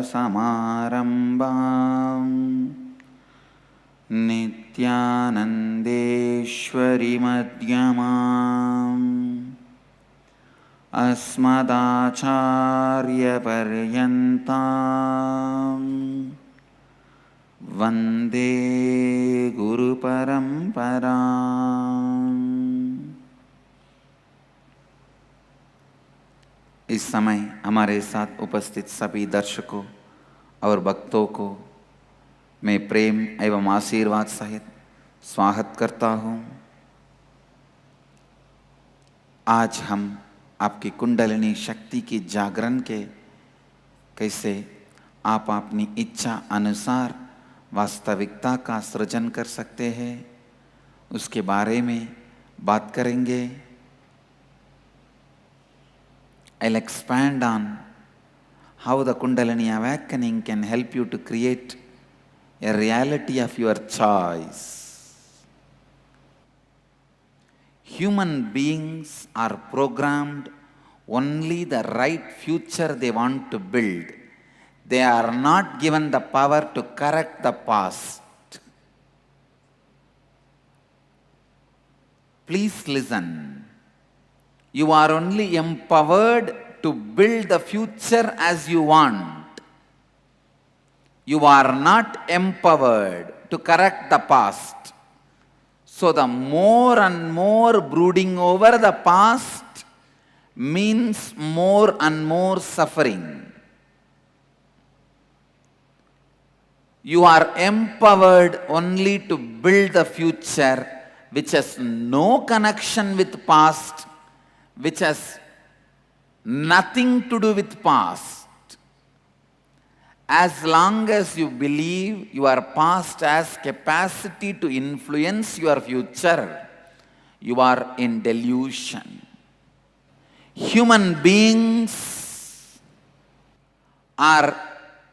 सदाशिवसमारम्भाम् नित्यानन्देश्वरीमध्यमाम् अस्मदाचार्यपर्यन्ताम् वन्दे गुरुपरम्पराम्। इस समय हमारे साथ उपस्थित सभी दर्शकों और भक्तों को मैं प्रेम एवं आशीर्वाद सहित स्वागत करता हूँ। आज हम आपकी कुंडलिनी शक्ति की जागरण के कैसे आप अपनी इच्छा अनुसार वास्तविकता का सृजन कर सकते हैं उसके बारे में बात करेंगे। I'll expand on how the Kundalini awakening can help you to create a reality of your choice. Human beings are programmed only the right future they want to build. They are not given the power to correct the past. Please listen. You are only empowered to build the future as you want. You are not empowered to correct the past. So the more and more brooding over the past means more and more suffering. You are empowered only to build the future which has no connection with past, which has nothing to do with past. As long as you believe your past has capacity to influence your future, you are in delusion. Human beings are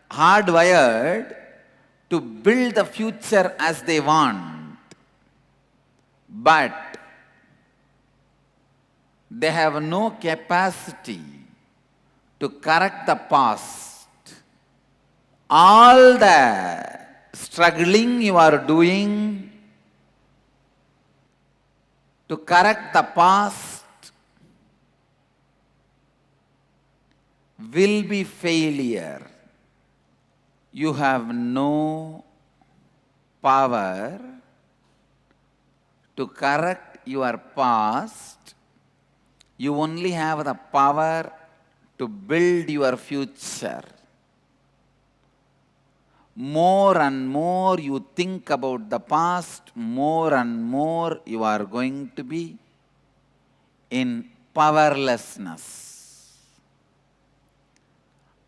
hardwired to build the future as they want, but they have no capacity to correct the past. All the struggling you are doing to correct the past will be failure. You have no power to correct your past. You only have the power to build your future. More and more you think about the past, more and more you are going to be in powerlessness.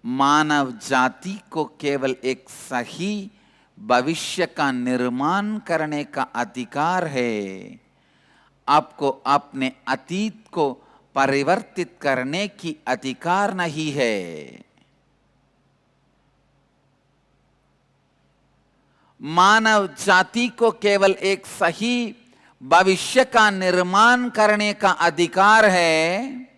मानव जाति को केवल एक सही भविष्य का निर्माण करने का अधिकार है। आपको अपने अतीत को परिवर्तित करने की अधिकार नहीं है। मानव जाति को केवल एक सही भविष्य का निर्माण करने का अधिकार है।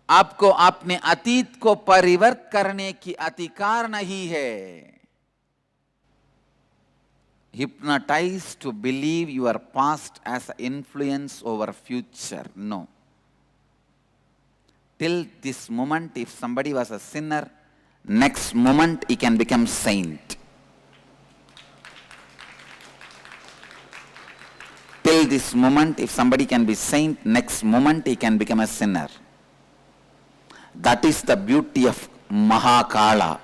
आपको अपने अतीत को परिवर्तित करने की अधिकार नहीं है। Hypnotized to believe your past as an influence over future. No. Till this moment, if somebody was a sinner, next moment he can become saint. Till this moment, if somebody can be saint, next moment he can become a sinner. That is the beauty of Mahakala,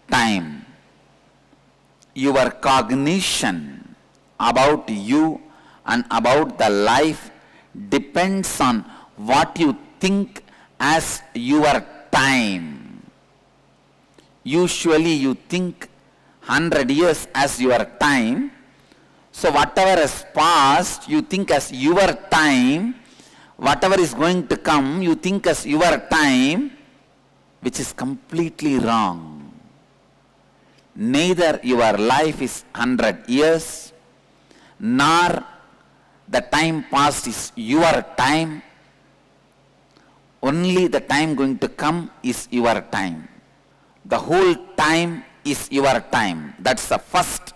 time. Your cognition about you and about the life depends on what you think as your time. Usually you think 100 years as your time. So whatever has passed, you think as your time. Whatever is going to come, you think as your time, which is completely wrong. Neither your life is 100 years, nor the time past is your time. Only the time going to come is your time. The whole time is your time. That's the first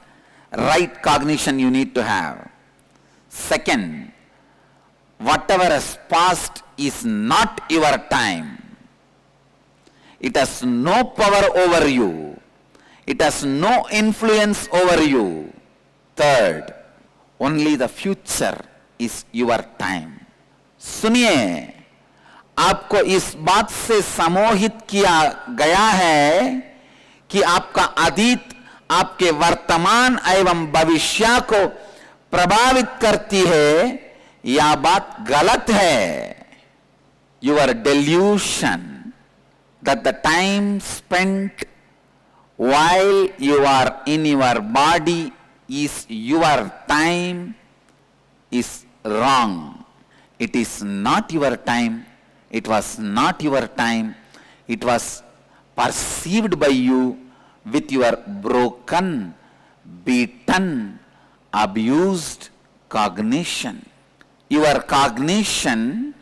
right cognition you need to have. Second, whatever has passed is not your time. It has no power over you. It has no influence over you. Third, only the future is your time. सुनिए, आपको इस बात से सम्मोहित किया गया है कि आपका अतीत आपके वर्तमान एवं भविष्य को प्रभावित करती है, यह बात गलत है. Your delusion that the time spent while you are in your body is your time is wrong. It is not your time. It was not your time. It was perceived by you with your broken, beaten, abused cognition. Your cognition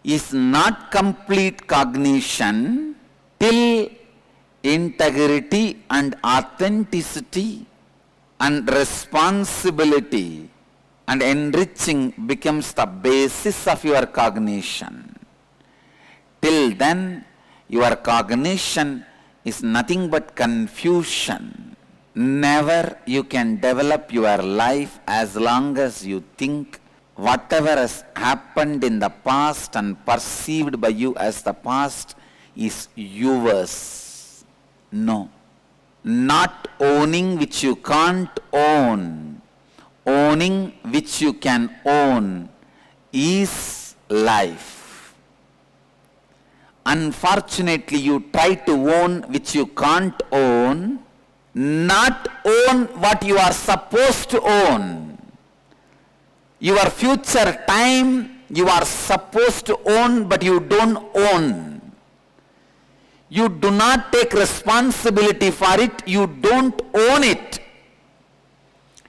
is not complete cognition till integrity and authenticity and responsibility and enriching becomes the basis of your cognition. Till then, your cognition is nothing but confusion. Never you can develop your life as long as you think whatever has happened in the past and perceived by you as the past is yours. No. Not owning which you can't own. Owning which you can own is life. Unfortunately, you try to own which you can't own, not own what you are supposed to own. Your future time you are supposed to own, but you don't own. You do not take responsibility for it, you don't own it.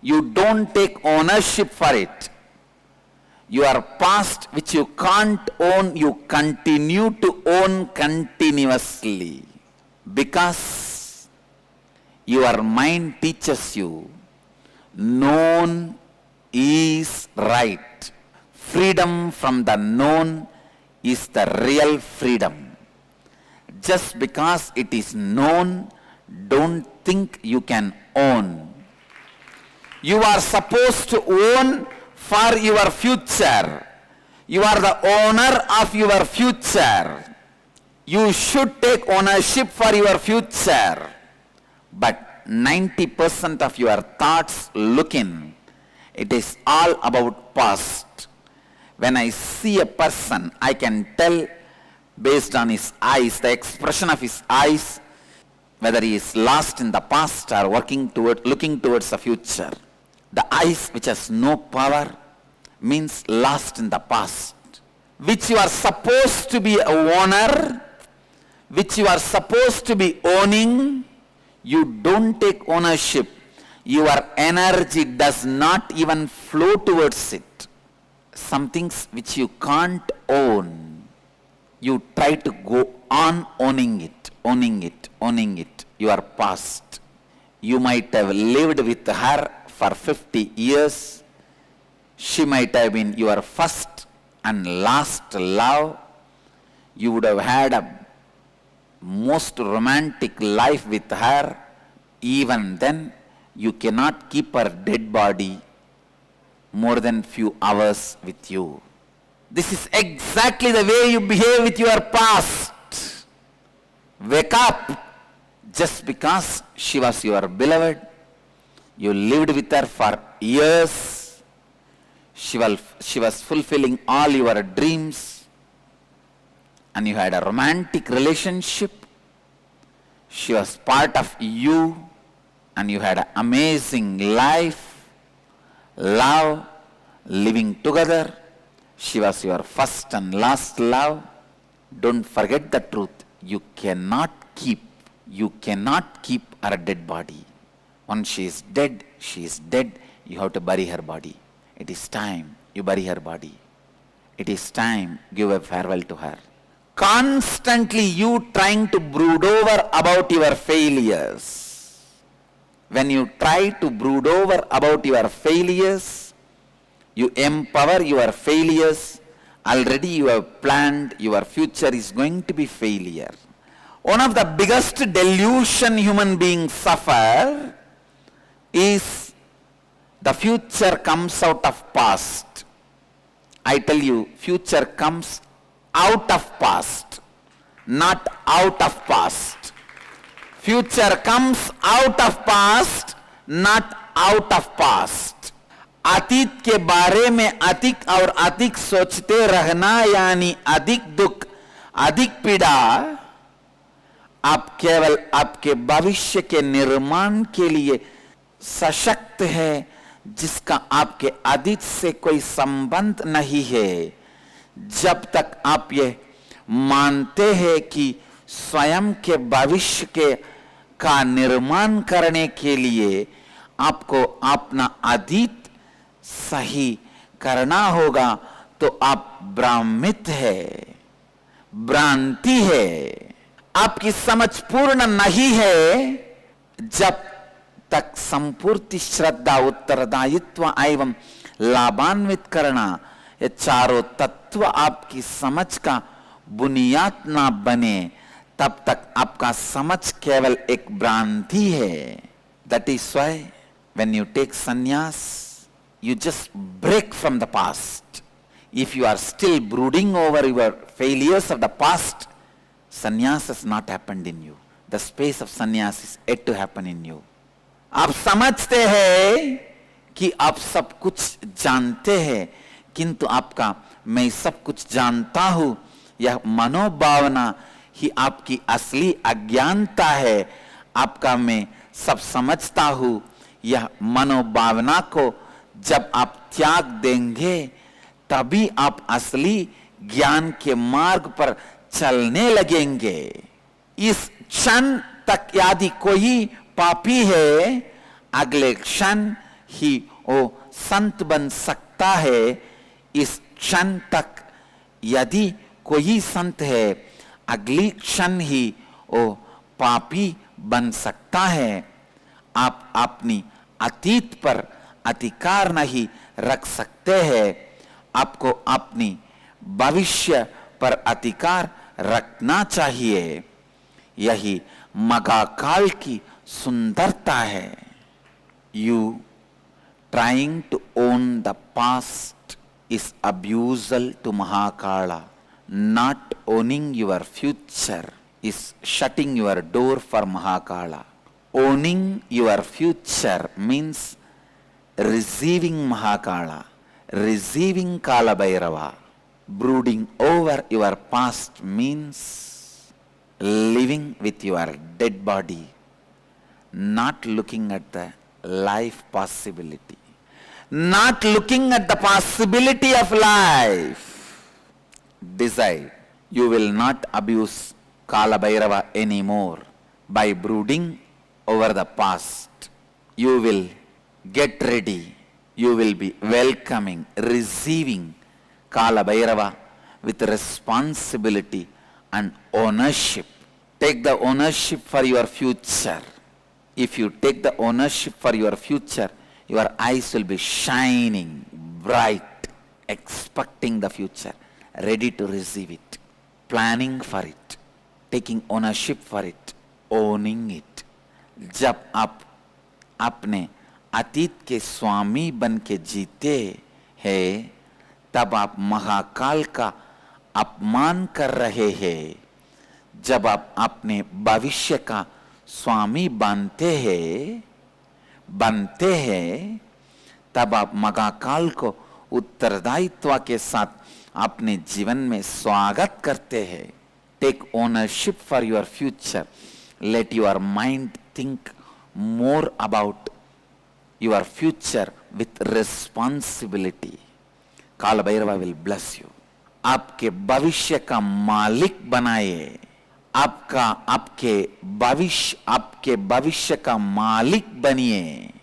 You don't take ownership for it. Your past which you can't own, you continue to own continuously. Because your mind teaches you, known is right. Freedom from the known is the real freedom. Just because it is known, don't think you can own. You are supposed to own for your future. You are the owner of your future. You should take ownership for your future. But 90% of your thoughts look in. It is all about past. When I see a person, I can tell based on his eyes, the expression of his eyes, whether he is lost in the past or looking towards the future. The eyes which has no power means lost in the past, which you are supposed to be a owner, which you are supposed to be owning. You don't take ownership. Your energy does not even flow towards it. Some things which you can't own, you try to go on owning it, your past. You might have lived with her for 50 years. She might have been your first and last love. You would have had a most romantic life with her. Even then, you cannot keep her dead body more than few hours with you. This is exactly the way you behave with your past. Wake up. Just because she was your beloved, you lived with her for years, she was fulfilling all your dreams, and you had a romantic relationship. She was part of you, and you had an amazing life, love, living together. She was your first and last love. Don't forget the truth. You cannot keep her dead body. Once she is dead, you have to bury her body. It is time you bury her body. It is time give a farewell to her. constantly you trying to brood over about your failures. When you try to brood over about your failures, you empower your failures. Already you have planned your future is going to be failure. One of the biggest delusion human beings suffer is the future comes out of past. I tell you, future comes out of past, not out of past. Future comes out of past, not out of past. अतीत के बारे में अधिक और अधिक सोचते रहना यानी अधिक दुख, अधिक पीड़ा, आप केवल आपके भविष्य के निर्माण के लिए सशक्त है, जिसका आपके अतीत से कोई संबंध नहीं है। जब तक आप ये मानते हैं कि स्वयं के भविष्य के का निर्माण करने के लिए आपको अपना अतीत सही करना होगा, तो आप भ्रमित है, भ्रांति है, आपकी समझ पूर्ण नहीं है। जब तक संपूर्ण श्रद्धा, उत्तरदायित्व एवं लाभान्वित करना, ये चारों तत्व आपकी समझ का बुनियाद ना बने, तब तक आपका समझ केवल एक भ्रांति है। That is why when you take sannyas, you just break from the past. If you are still brooding over your failures of the past, sannyas has not happened in you. The space of sannyas is yet to happen in you. आप समझते हैं कि आप सब कुछ जानते हैं, किंतु आपका मैं सब कुछ जानता हूं, यह मनोभावना ही आपकी असली अज्ञानता है। आपका मैं सब समझता हूं, यह मनोभावना को जब आप त्याग देंगे, तभी आप असली ज्ञान के मार्ग पर चलने लगेंगे। इस क्षण तक यदि कोई पापी है, अगले क्षण ही वो संत बन सकता है। इस क्षण तक यदि कोई संत है, अगली क्षण ही वो पापी बन सकता है। आप अपनी अतीत पर अधिकार नहीं रख सकते हैं, आपको अपनी भविष्य पर अधिकार रखना चाहिए। यही महाकाल की सुंदरता है। You trying to own the past is abusal to Mahakala. Not owning your future is shutting your door for Mahakala. Owning your future means receiving Mahakala, receiving Kala Bhairava. Brooding over your past means living with your dead body, not looking at the life possibility, not looking at the possibility of life. Decide, you will not abuse Kala Bhairava anymore by brooding over the past. You will get ready, you will be welcoming, receiving Kala Bhairava with responsibility and ownership. Take the ownership for your future. If you take the ownership for your future, your eyes will be shining bright, expecting the future, ready to receive it, planning for it, taking ownership for it, owning it. जब आप अपने अतीत के स्वामी बन के जीते हैं, तब आप महाकाल का अपमान कर रहे हैं। जब आप अपने भविष्य का स्वामी बनते हैं, तब आप महाकाल को उत्तरदायित्व के साथ अपने जीवन में स्वागत करते हैं। Take ownership for your future. Let your mind think more about your future with responsibility. Kaal Bhairava will bless you. आपके भविष्य का मालिक बनाए. आपके भविष्य का मालिक बनिए.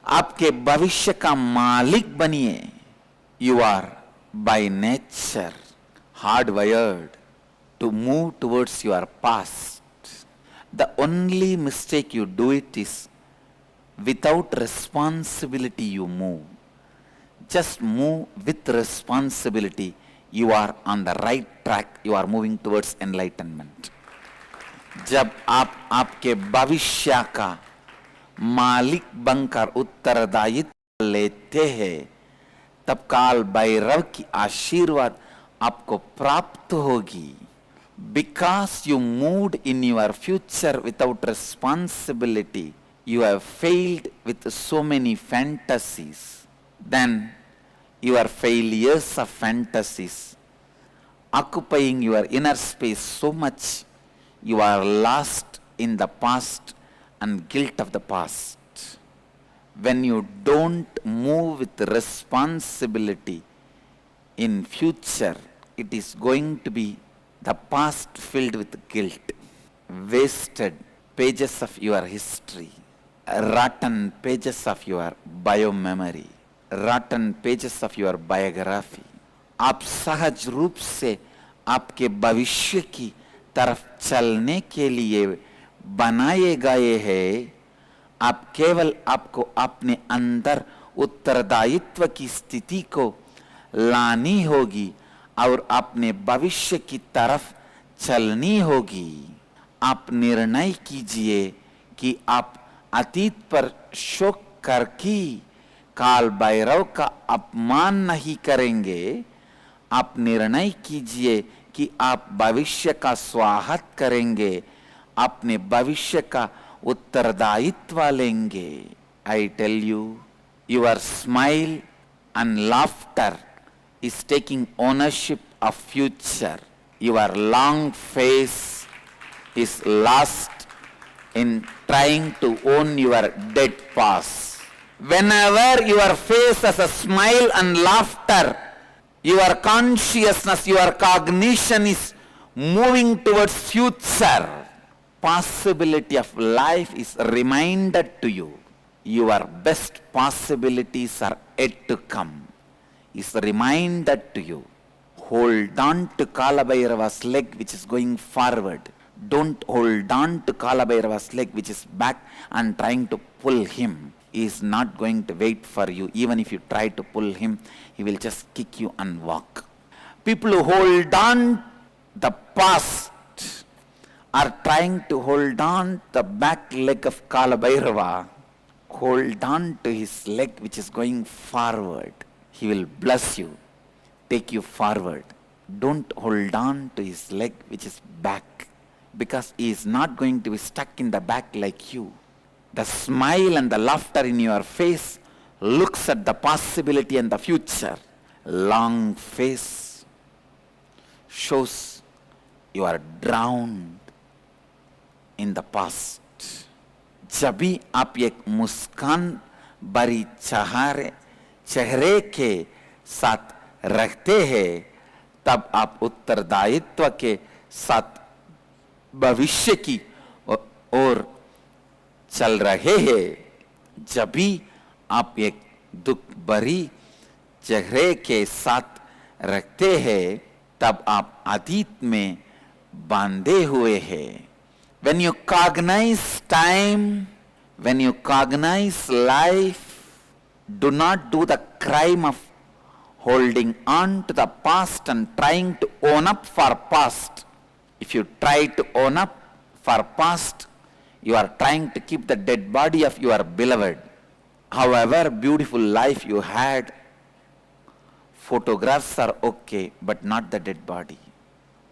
आपके भविष्य का मालिक बनिए. You are by nature hardwired to move towards your past. The only mistake you do it is without responsibility you move. Just move with responsibility. You are on the right track. You are moving towards enlightenment. जब आप आपके भविष्य का मालिक बनकर उत्तरदायित्व लेते हैं, तब काल भैरव की आशीर्वाद आपको प्राप्त होगी. Because you moved in your future without responsibility, you have failed with so many fantasies. Then your failures of fantasies occupying your inner space so much, you are lost in the past and guilt of the past. When you don't move with responsibility in future, it is going to be the past filled with guilt, wasted pages of your history, rotten pages of your bio-memory, rotten pages of your biography. आप सहज रूप से आपके भविष्य की तरफ चलने के लिए बनाए गए हैं. आप केवल आपको अपने अंदर उत्तरदायित्व की स्थिति को लानी होगी और अपने भविष्य की तरफ चलनी होगी. आप निर्णय कीजिए कि आप अतीत पर शोक करके काल भैरव का अपमान नहीं करेंगे. आप निर्णय कीजिए कि आप भविष्य का स्वागत करेंगे, अपने भविष्य का उत्तरदायित्व लेंगे. I tell you, your smile and laughter is taking ownership of future. Your long face is lost in trying to own your dead past. Whenever your face has a smile and laughter, your consciousness, your cognition is moving towards future. Possibility of life is reminded to you. Your best possibilities are yet to come. Is reminded to you. Hold on to Kalabhairava's leg which is going forward. Don't hold on to Kalabhairava's leg which is back and trying to pull him. He is not going to wait for you. Even if you try to pull him, he will just kick you and walk. People who hold on the past are trying to hold on the back leg of Kalabhairava. Hold on to his leg which is going forward. He will bless you, take you forward. Don't hold on to his leg which is back, because he is not going to be stuck in the back like you. The smile and the laughter in your face looks at the possibility and the future. Long face shows you are drowned in the past. जब भी आप एक मुस्कान भरी चेहरे के साथ रखते हैं, तब आप उत्तरदायित्व के साथ भविष्य की ओर चल रहे हैं. जब भी आप एक दुख भरी चेहरे के साथ रखते हैं, तब आप अतीत में बांधे हुए हैं. When you cognize time, when you cognize life, do not do the crime of holding on to the past and trying to own up for past. If you try to own up for past, you are trying to keep the dead body of your beloved. However beautiful life you had, photographs are okay, but not the dead body.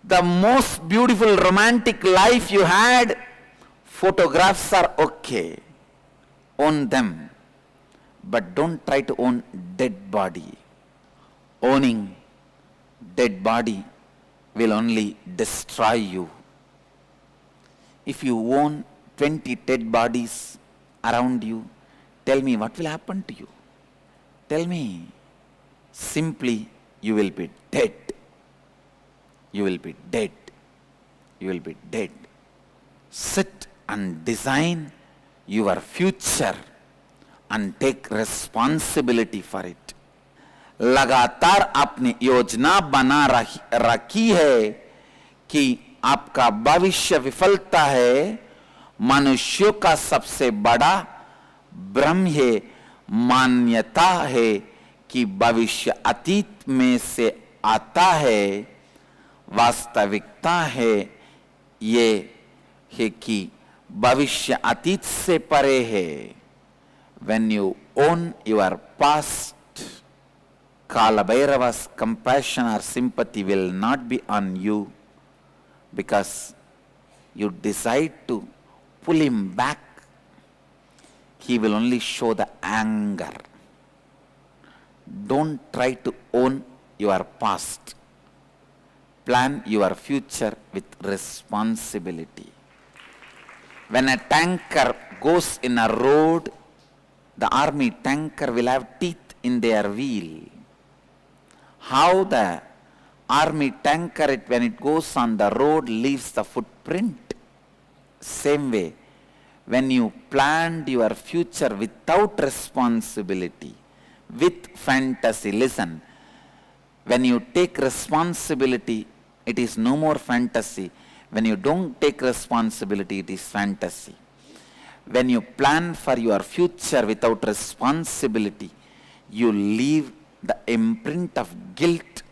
The most beautiful romantic life you had, photographs are okay. Own them, but don't try to own dead body. Owning dead body will only destroy you. If you own 20 dead bodies around you, tell me what will happen to you? Tell me. Simply, you will be dead. You will be dead. You will be dead. Sit and design your future and take responsibility for it. लगातार आपने योजना बना रखी है कि आपका भविष्य विफलता है, मनुष्यों का सबसे बड़ा भ्रम है, मान्यता है कि भविष्य अतीत में से आता है। वास्तविकता है ये है कि भविष्य अतीत से परे है। When you own your past, Kala Bhairava's compassion or sympathy will not be on you, because you decide to pull him back. He will only show the anger. Don't try to own your past. Plan your future with responsibility. When a tanker goes in a road, the army tanker will have teeth in their wheel. How the army tanker, when it goes on the road, leaves the footprint. Same way, when you planned your future without responsibility, with fantasy, listen, when you take responsibility, it is no more fantasy. When you don't take responsibility, it is fantasy. When you plan for your future without responsibility, you leave the imprint of guilt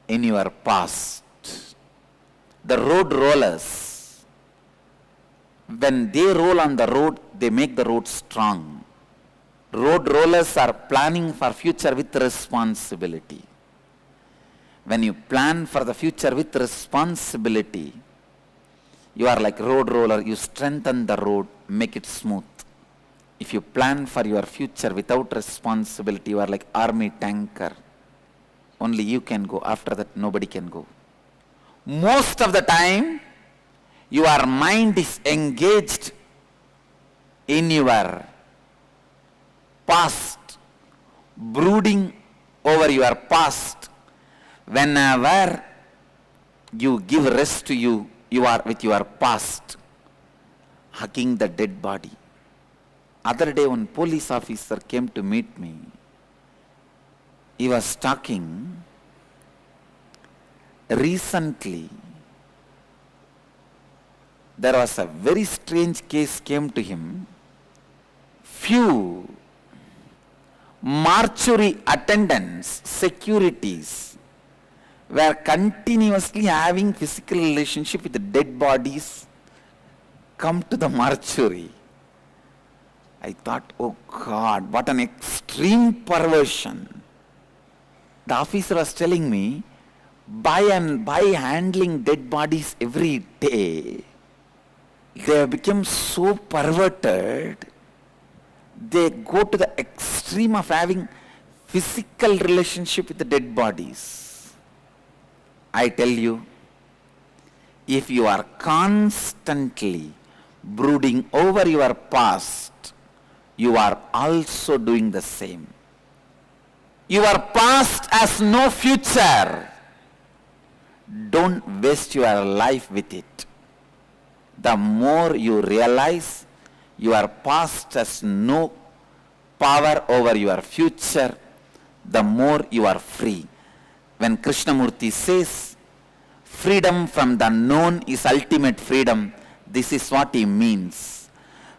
in your past. The road rollers, when they roll on the road, they make the road strong. Road rollers are planning for future with responsibility. When you plan for the future with responsibility, you are like road roller, you strengthen the road, make it smooth. If you plan for your future without responsibility, you are like army tanker. Only you can go, after that nobody can go. Most of the time, your mind is engaged in your past, brooding over your past. Whenever you give rest to you, you are with your past, hugging the dead body. Other day, one police officer came to meet me. He was talking. Recently, there was a very strange case came to him. Few mortuary attendants, securities, were continuously having physical relationship with the dead bodies come to the mortuary. I thought, oh God, what an extreme perversion. The officer was telling me, by handling dead bodies every day, they have become so perverted, they go to the extreme of having physical relationship with the dead bodies. I tell you, if you are constantly brooding over your past, you are also doing the same. Your past has no future. Don't waste your life with it. The more you realize your past has no power over your future, the more you are free. When Krishnamurti says, freedom from the known is ultimate freedom, this is what he means.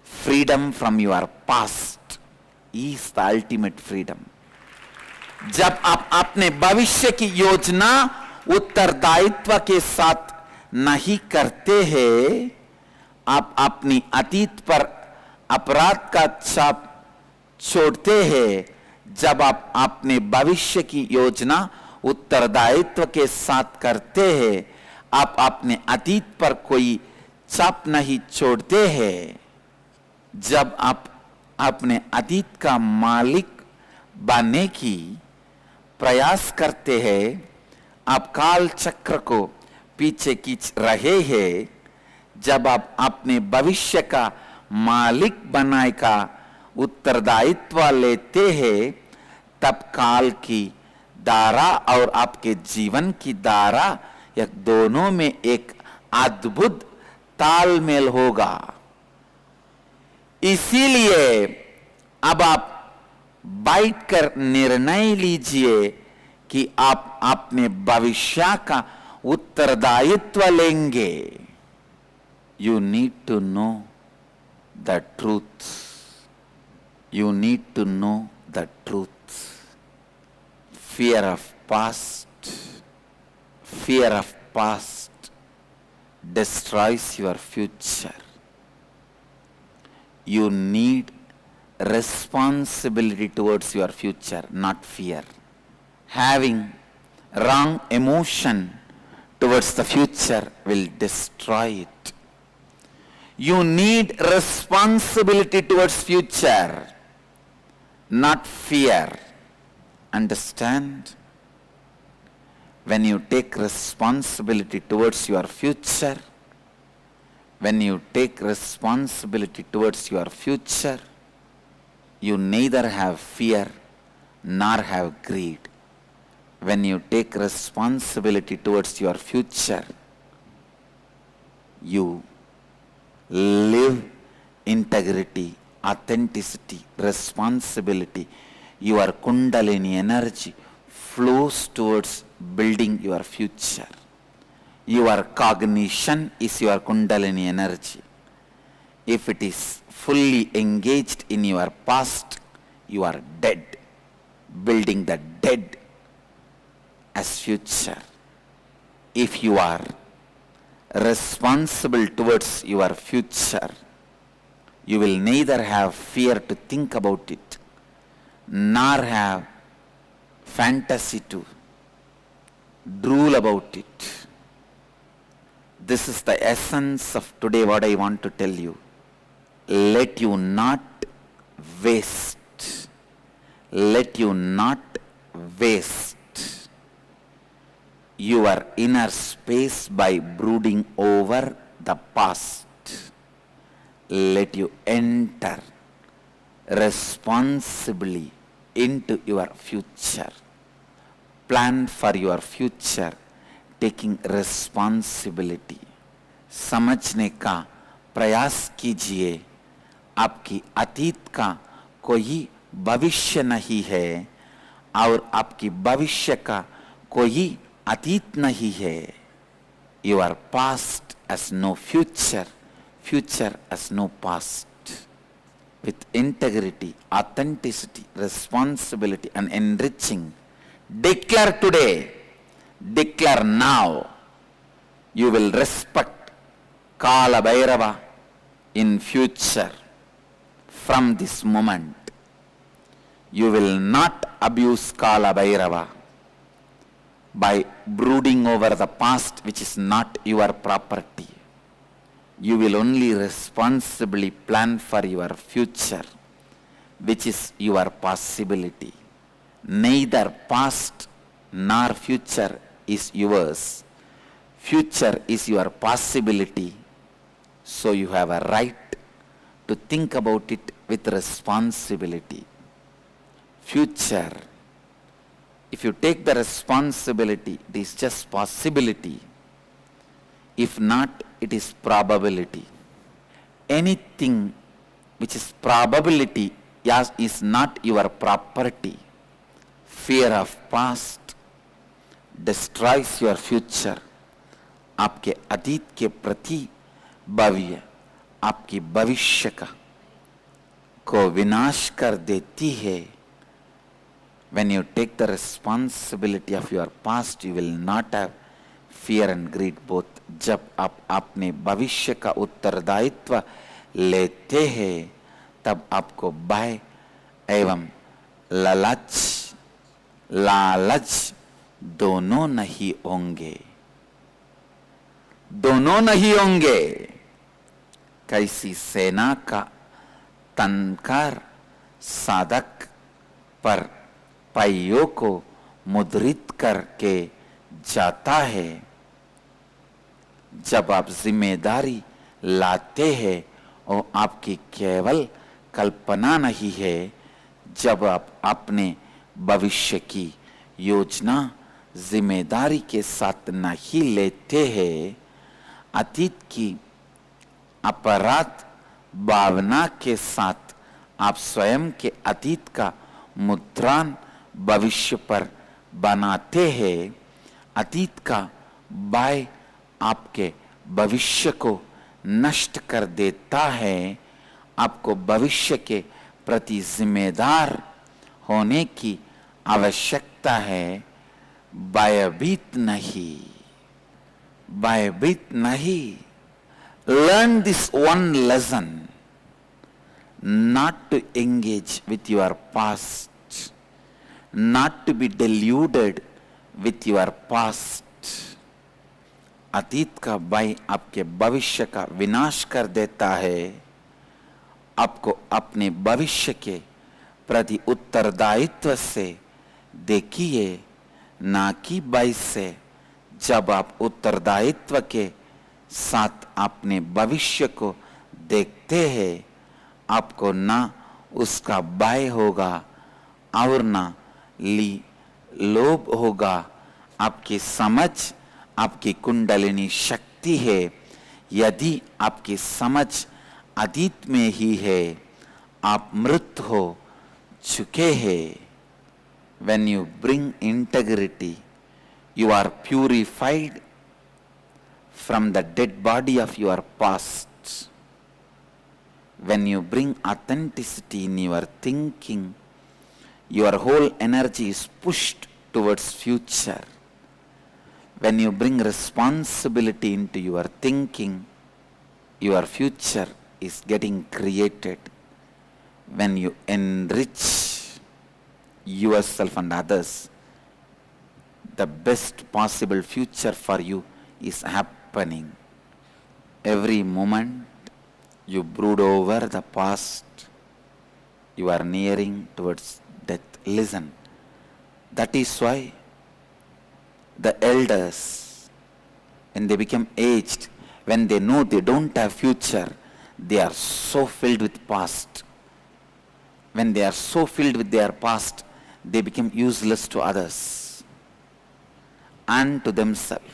Freedom from your past is the ultimate freedom. जब आप अपने भविष्य की योजना उत्तरदायित्व के साथ नहीं करते हैं, आप अपनी अतीत पर अपराध का छाप छोड़ते हैं। जब आप अपने भविष्य की योजना उत्तरदायित्व के साथ करते हैं, आप अपने अतीत पर कोई छाप नहीं छोड़ते हैं। जब आप अपने अतीत का मालिक बनने की प्रयास करते हैं, आप काल चक्र को पीछे खींच रहे हैं। जब आप अपने भविष्य का मालिक बनाने का उत्तरदायित्व लेते हैं, तब काल की धारा और आपके जीवन की धारा, यह दोनों में एक अद्भुत तालमेल होगा। इसीलिए अब आप बैठकर निर्णय लीजिए कि आप अपने भविष्य का उत्तरदायित्व लेंगे, you need to know the truth. You need to know the truth. Fear of past destroys your future. You need responsibility towards your future, not fear. Having wrong emotion towards the future will destroy it. You need responsibility towards future, not fear. Understand? When you take responsibility towards your future, you neither have fear nor have greed. When you take responsibility towards your future, you live integrity, authenticity, responsibility. Your Kundalini energy flows towards building your future. Your cognition is your Kundalini energy. If it is fully engaged in your past, you are dead, building the dead as future. If you are responsible towards your future, you will neither have fear to think about it, nor have fantasy to drool about it. This is the essence of today, what I want to tell you. Let you not waste your inner space by brooding over the past. Let you enter responsibly into your future. Plan for your future, taking responsibility. समझने का प्रयास कीजिए, आपकी अतीत का कोई भविष्य नहीं है और आपकी भविष्य का कोई अतीत नहीं है. Your past has no future, future has no past. With integrity, authenticity, responsibility and enriching, declare today, declare now, you will respect Kala Bhairava in future. From this moment, you will not abuse Kala Bhairava by brooding over the past which is not your property. You will only responsibly plan for your future, which is your possibility. Neither past nor future is yours. Future is your possibility, so you have a right to think about it with responsibility. Future, if you take the responsibility, it is just possibility. If not, it is probability. Anything which is probability is not your property. Fear of past destroys your future. आपके अतीत के प्रति भव्य आपकी भविष्य को विनाश कर देती है. When you take the responsibility of your past, you will not have fear and greed both. जब आप अपने भविष्य का उत्तरदायित्व लेते हैं, तब आपको भय एवं लालच दोनों नहीं होंगे. कैसी सेना का तनकर साधक पर पहियों को मुद्रित करके जाता है. जब आप जिम्मेदारी लाते हैं और आपकी केवल कल्पना नहीं है, जब आप अपने भविष्य की योजना जिम्मेदारी के साथ नहीं लेते हैं, अतीत की अपराध भावना के साथ आप स्वयं के अतीत का मुद्रण भविष्य पर बनाते हैं. अतीत का बाय आपके भविष्य को नष्ट कर देता है। आपको भविष्य के प्रति जिम्मेदार होने की आवश्यकता है, भयभीत नहीं, भयभीत नहीं। Learn this one lesson, not to engage with your past, not to be deluded with your past. अतीत का भय आपके भविष्य का विनाश कर देता है। आपको अपने भविष्य के प्रति उत्तरदायित्व से देखिए, ना कि भय से। जब आप उत्तरदायित्व के साथ अपने भविष्य को देखते हैं, आपको ना उसका भय होगा और ना लोभ होगा। आपकी समझ आपकी कुंडलिनी शक्ति है। यदि आपकी समझ अतीत में ही है, आप मृत हो चुके हैं। When you bring integrity, you are purified from the dead body of your past. When you bring authenticity in your thinking, your whole energy is pushed towards future. When you bring responsibility into your thinking, your future is getting created. When you enrich yourself and others, the best possible future for you is happening. Every moment you brood over the past, you are nearing towards death. Listen, that is why the elders, when they become aged, when they know they don't have future, they are so filled with past. When they are so filled with their past, they become useless to others and to themselves.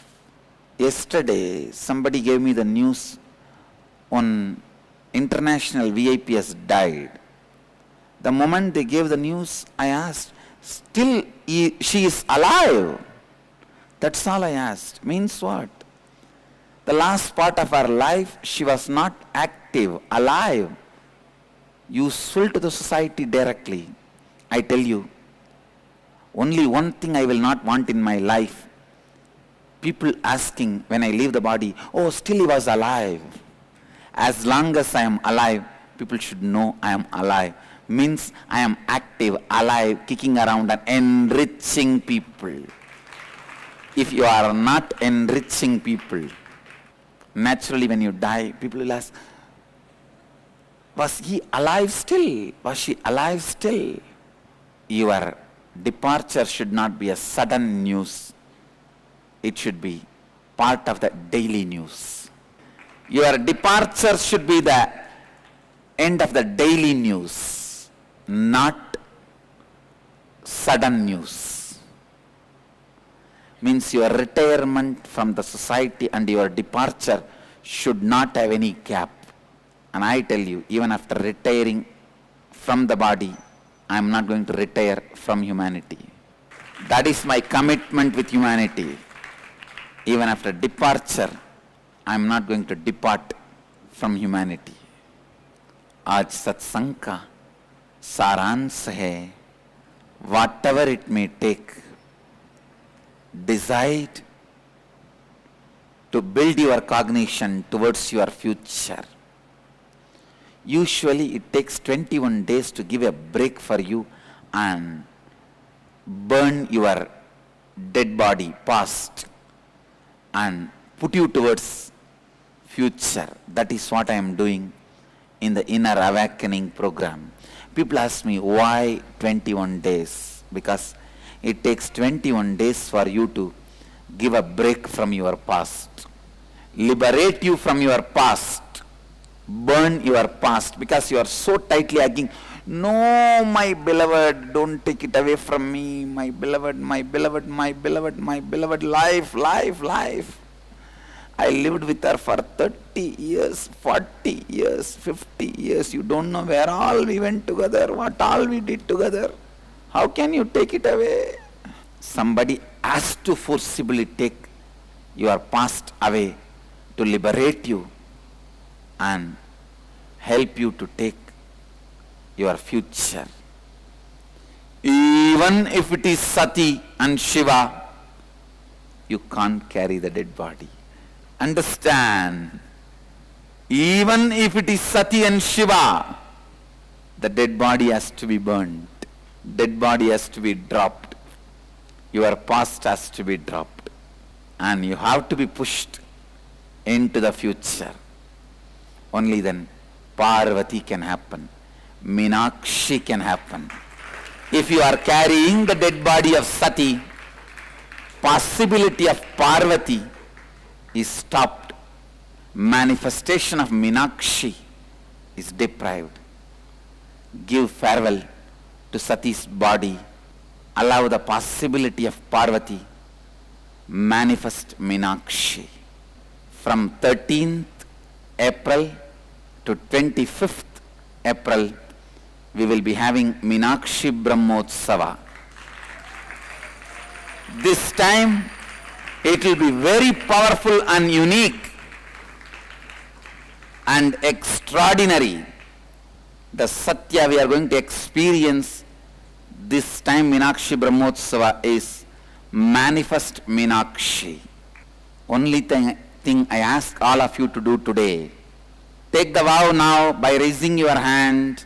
Yesterday, somebody gave me the news on international VIP has died. The moment they gave the news, I asked, still she is alive? That's all I asked. Means what? The last part of her life, she was not active, alive, useful to the society directly. I tell you, only one thing I will not want in my life. People asking when I leave the body, oh, still he was alive. As long as I am alive, people should know I am alive. Means I am active, alive, kicking around and enriching people. If you are not enriching people, naturally when you die, people will ask, was he alive still? Was she alive still? Your departure should not be a sudden news. It should be part of the daily news. Your departure should be the end of the daily news, not sudden news. Means your retirement from the society and your departure should not have any gap. And I tell you, even after retiring from the body, I am not going to retire from humanity. That is my commitment with humanity. Even after departure, I am not going to depart from humanity. आज सत्संग का सारांश है, whatever it may take, decide to build your cognition towards your future. Usually it takes 21 days to give a break for you and burn your dead body past and put you towards future. That is what I am doing in the Inner Awakening program. People ask me, why 21 days? Because it takes 21 days for you to give a break from your past. Liberate you from your past. Burn your past because you are so tightly hugging. No, my beloved, don't take it away from me. My beloved, my beloved, my beloved, my beloved, life, life, life. I lived with her for 30 years, 40 years, 50 years. You don't know where all we went together, what all we did together. How can you take it away? Somebody has to forcibly take your past away to liberate you and help you to take your future. Even if it is Sati and Shiva, you can't carry the dead body. Understand? Even if it is Sati and Shiva, the dead body has to be burned. Dead body has to be dropped. Your past has to be dropped. And you have to be pushed into the future. Only then Parvati can happen. Meenakshi can happen. If you are carrying the dead body of Sati, possibility of Parvati is stopped. Manifestation of Meenakshi is deprived. Give farewell to Sati's body. Allow the possibility of Parvati. Manifest Meenakshi. From 13th April to 25th April, we will be having Meenakshi Brahmotsava. This time, it will be very powerful and unique and extraordinary. The Satya we are going to experience this time Meenakshi Brahmotsava is manifest Meenakshi. Only thing I ask all of you to do today, take the vow now by raising your hand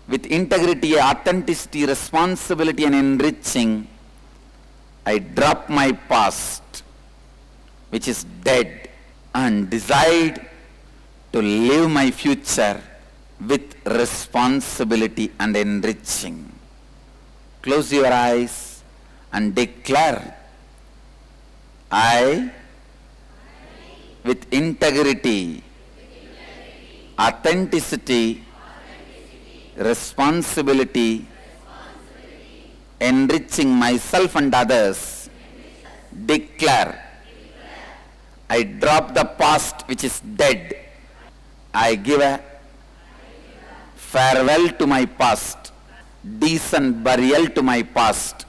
with integrity, authenticity, responsibility and enriching. I drop my past, which is dead, and decide to live my future with responsibility and enriching. Close your eyes and declare, I, with integrity, authenticity, responsibility, enriching myself and others, declare, I drop the past which is dead. I give a farewell to my past, decent burial to my past.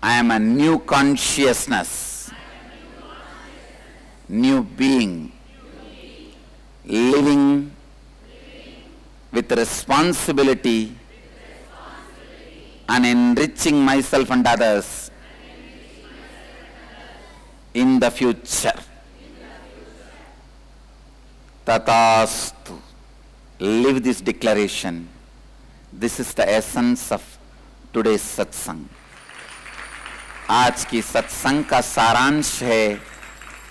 I am a new consciousness, new being, living with responsibility and enriching myself and others in the future. Tatastu. Live this declaration. This is the essence of today's satsang. आज की सत्संग का सारांश है,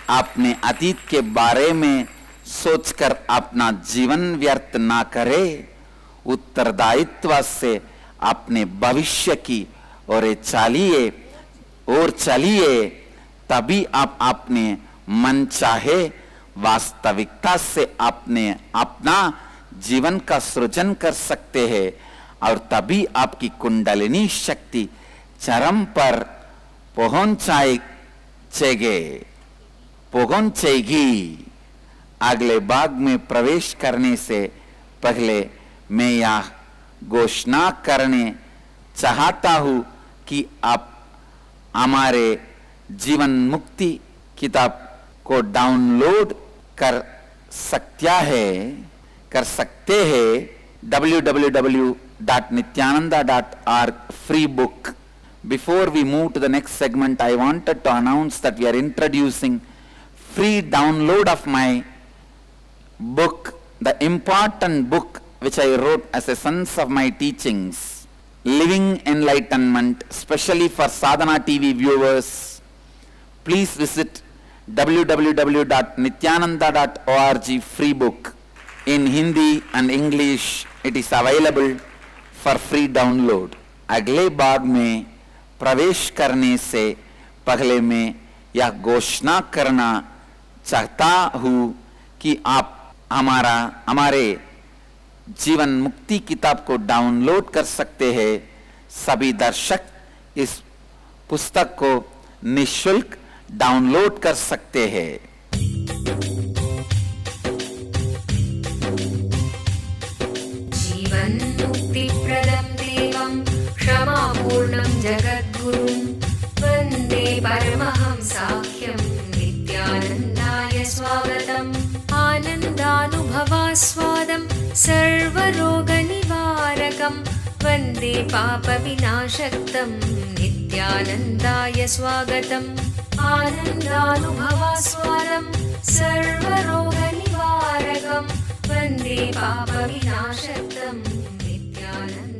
आपने अतीत के बारे में सोचकर अपना जीवन व्यर्थ ना करे, उत्तरदायित्व से अपने भविष्य की और चलिए, तभी आप अपने मन चाहे वास्तविकता से अपना जीवन का सृजन कर सकते हैं और तभी आपकी कुंडलिनी शक्ति चरम पर पहुंचेगी। अगले भाग में प्रवेश करने से पहले मैं यह घोषणा करने चाहता हूं कि आप हमारे जीवन मुक्ति किताब को डाउनलोड कर सकते हैं www.nityananda.org free book. Before we move to the next segment, I wanted to announce that we are introducing free download of my book, the important book which I wrote as a sense of my teachings, Living Enlightenment, especially for Sadhana TV viewers. Please visit www.nityananda.org free book. In Hindi and English, it is available for free download. अगले भाग में प्रवेश करने से पहले मैं यह घोषणा करना चाहता हूँ कि आप हमारे जीवन मुक्ति किताब को डाउनलोड कर सकते हैं। सभी दर्शक इस पुस्तक को निःशुल्क डाउनलोड कर सकते हैं। जीवन मुक्ति प्रदं देवं क्षमापूर्णं जगद्गुरुं वन्दे परमहंसाख्यं मुक्तिप्रदायकमखिलानुभवास्वादं सर्वरोगनिवारकं वन्दे पापविनाशक्तं नित्यानन्दाय स्वागतम् आनन्दानुभवास्वादं सर्वरोगनिवारकं वन्दे पापविनाशक्तं नित्यानन्दाय